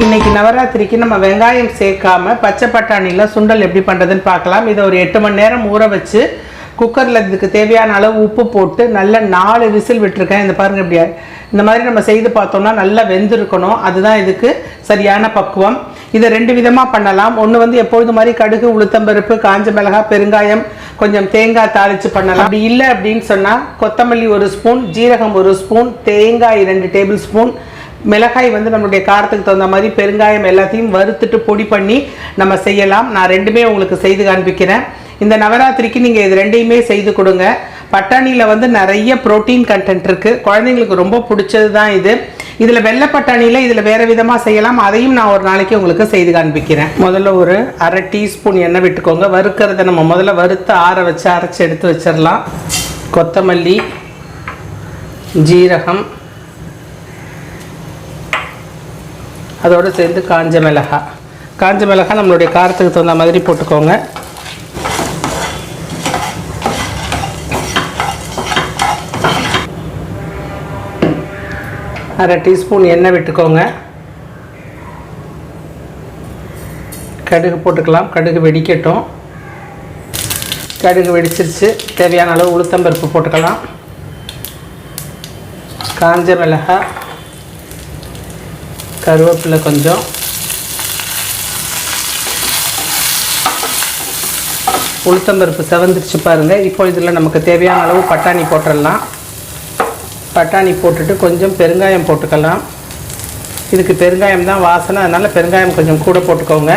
இன்னைக்கு நவராத்திரிக்கு நம்ம வெங்காயம் சேர்க்காம பச்சை பட்டாணியில் சுண்டல் எப்படி பண்ணுறதுன்னு பார்க்கலாம். இதை ஒரு 8 மணி நேரம் ஊற வச்சு குக்கரில் இதுக்கு தேவையான அளவு உப்பு போட்டு நல்ல 4 விசில் விட்டுருக்கேன். இந்த பாருங்க, இப்படியா இந்த மாதிரி நம்ம செய்து பார்த்தோம்னா நல்லா வெந்திருக்கணும். அதுதான் இதுக்கு சரியான பக்குவம். இதை 2 விதமாக பண்ணலாம். ஒன்று வந்து எப்பொழுது மாதிரி கடுகு, உளுத்தம்பருப்பு, காஞ்ச மிளகாய், பெருங்காயம், கொஞ்சம் தேங்காய் தாளித்து பண்ணலாம். அப்படி இல்லை அப்படின்னு சொன்னால் கொத்தமல்லி 1 ஸ்பூன், ஜீரகம் 1 ஸ்பூன், தேங்காய் 2 டேபிள் ஸ்பூன், மிளகாய் வந்து நம்மளுடைய காரத்துக்கு தகுந்த மாதிரி, பெருங்காயம் எல்லாத்தையும் வறுத்துட்டு பொடி பண்ணி நம்ம செய்யலாம். நான் 2மே உங்களுக்கு செய்து காண்பிக்கிறேன். இந்த நவராத்திரிக்கு நீங்கள் இது 2யுமே செய்து கொடுங்க. பட்டாணியில் வந்து நிறைய ப்ரோட்டீன் கண்டென்ட் இருக்குது. குழந்தைங்களுக்கு ரொம்ப பிடிச்சது தான் இது. இதில் வெள்ளை பட்டாணியில் இதில் வேறு விதமாக செய்யலாம். அதையும் நான் ஒரு நாளைக்கு உங்களுக்கு செய்து காண்பிக்கிறேன். முதல்ல ஒரு 1/2 டீஸ்பூன் எண்ணெய் விட்டுக்கோங்க. வறுக்கிறத நம்ம முதல்ல வறுத்து ஆற வச்சு அரைச்சி எடுத்து வச்சிடலாம். கொத்தமல்லி, ஜீரகம், அதோடு சேர்ந்து காஞ்ச மிளகாய் நம்மளுடைய காரத்துக்கு தகுந்த மாதிரி போட்டுக்கோங்க. அரை டீஸ்பூன் எண்ணெய் விட்டுக்கோங்க. கடுகு போட்டுக்கலாம். கடுகு வெடிக்கட்டும். கடுகு வெடிச்சிருச்சு. தேவையான அளவு உளுத்தம்பருப்பு போட்டுக்கலாம். காஞ்ச மிளகாய், கருவேப்பிலை கொஞ்சம், உளுத்தம்பருப்பு செவந்துருச்சு பாருங்கள். இப்போ இதில் நமக்கு தேவையான அளவு பட்டாணி போட்டுடலாம். பட்டாணி போட்டுட்டு கொஞ்சம் பெருங்காயம் போட்டுக்கலாம். இதுக்கு பெருங்காயம் தான் வாசனை, அதனால் பெருங்காயம் கொஞ்சம் கூட போட்டுக்கோங்க.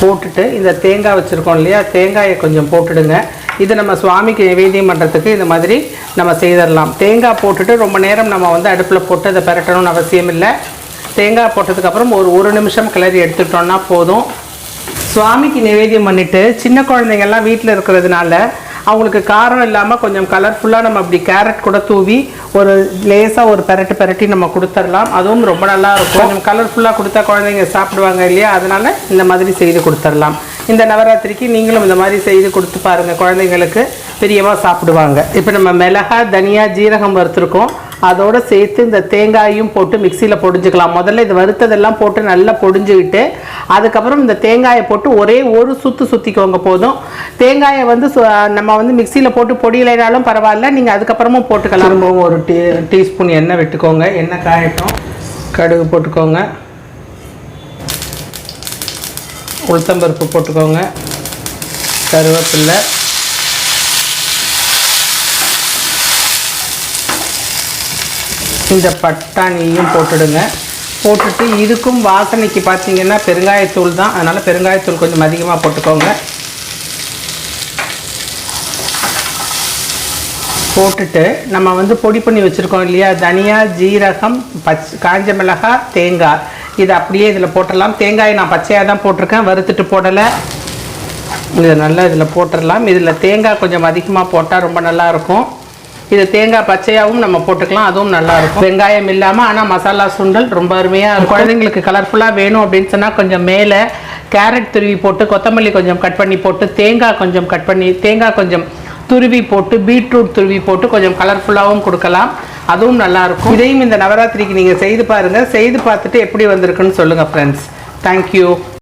போட்டுட்டு இந்த தேங்காய் வச்சுருக்கோம் இல்லையா, தேங்காயை கொஞ்சம் போட்டுடுங்க. இது நம்ம சுவாமிக்கு நிவேதியம் பண்ணுறதுக்கு இந்த மாதிரி நம்ம செய்திடலாம். தேங்காய் போட்டுட்டு ரொம்ப நேரம் நம்ம வந்து அடுப்பில் போட்டு அதை பரட்டணும்னு அவசியம் இல்லை. தேங்காய் போட்டதுக்கப்புறம் ஒரு 1 நிமிஷம் கிளறி எடுத்துட்டோன்னா போதும். சுவாமிக்கு நிவேதியம் பண்ணிவிட்டு சின்ன குழந்தைங்கள்லாம் வீட்டில் இருக்கிறதுனால அவங்களுக்கு காரம் இல்லாமல் கொஞ்சம் கலர்ஃபுல்லாக நம்ம அப்படி கேரட் கூட தூவி ஒரு லேசாக ஒரு பெரட்டி நம்ம கொடுத்துடலாம். அதுவும் ரொம்ப நல்லா இருக்கும். கொஞ்சம் கலர்ஃபுல்லாக கொடுத்தா குழந்தைங்க சாப்பிடுவாங்க இல்லையா, அதனால் இந்த மாதிரி செய்து கொடுத்துடலாம். இந்த நவராத்திரிக்கு நீங்களும் இந்த மாதிரி செய்து கொடுத்து பாருங்கள். குழந்தைங்களுக்கு பெரியமாக சாப்பிடுவாங்க. இப்போ நம்ம மிளகாய், தனியா, ஜீரகம் வறுத்துருக்கோம். அதோடு சேர்த்து இந்த தேங்காயும் போட்டு மிக்சியில் பொடிஞ்சுக்கலாம். முதல்ல இது வறுத்ததெல்லாம் போட்டு நல்லா பொடிஞ்சுக்கிட்டு அதுக்கப்புறம் இந்த தேங்காயை போட்டு ஒரே ஒரு சுற்றிக்கோங்க போதும். தேங்காயை வந்து நம்ம வந்து மிக்சியில் போட்டு பொடியிலைனாலும் பரவாயில்ல, நீங்கள் அதுக்கப்புறமும் போட்டுக்கலாம். திரும்பவும் ஒரு டீஸ்பூன் எண்ணெய் விட்டுக்கோங்க. எண்ணெய் காயட்டும். கடுகு போட்டுக்கோங்க. உளுத்தம்பருப்பு போட்டுக்கோங்க. கருவேப்பிலை, இந்த பட்டாணியும் போட்டுடுங்க. போட்டுட்டு இதுக்கும் வாசனைக்கு பார்த்தீங்கன்னா பெருங்காயத்தூள் தான், அதனால் பெருங்காயத்தூள் கொஞ்சம் அதிகமாக போட்டுக்கோங்க. போட்டுட்டு நம்ம வந்து பொடி பண்ணி வச்சுருக்கோம் இல்லையா, தனியா, ஜீரகம், காஞ்ச மிளகாய், தேங்காய், இது அப்படியே இதில் போட்டுடலாம். தேங்காயை நான் பச்சையாக தான் போட்டிருக்கேன், வறுத்துட்டு போடலை. இதை நல்லா இதில் போட்டுடலாம். இதில் தேங்காய் கொஞ்சம் அதிகமாக போட்டால் ரொம்ப நல்லாயிருக்கும். இது தேங்காய் பச்சையாகவும் நம்ம போட்டுக்கலாம், அதுவும் நல்லாயிருக்கும். வெங்காயம் இல்லாமல் ஆனால் மசாலா சுண்டல் ரொம்ப அருமையாக இருக்கும். குழந்தைங்களுக்கு கலர்ஃபுல்லாக வேணும் அப்படின்னு சொன்னால் கொஞ்சம் மேலே கேரட் துருவி போட்டு, கொத்தமல்லி கொஞ்சம் கட் பண்ணி போட்டு, தேங்காய் கொஞ்சம் துருவி போட்டு, பீட்ரூட் துருவி போட்டு கொஞ்சம் கலர்ஃபுல்லாகவும் கொடுக்கலாம், அதுவும் நல்லாயிருக்கும். இதையும் இந்த நவராத்திரிக்கு நீங்கள் செய்து பாருங்கள். செய்து பார்த்துட்டு எப்படி வந்திருக்குன்னு சொல்லுங்கள் ஃப்ரெண்ட்ஸ். தேங்க்யூ.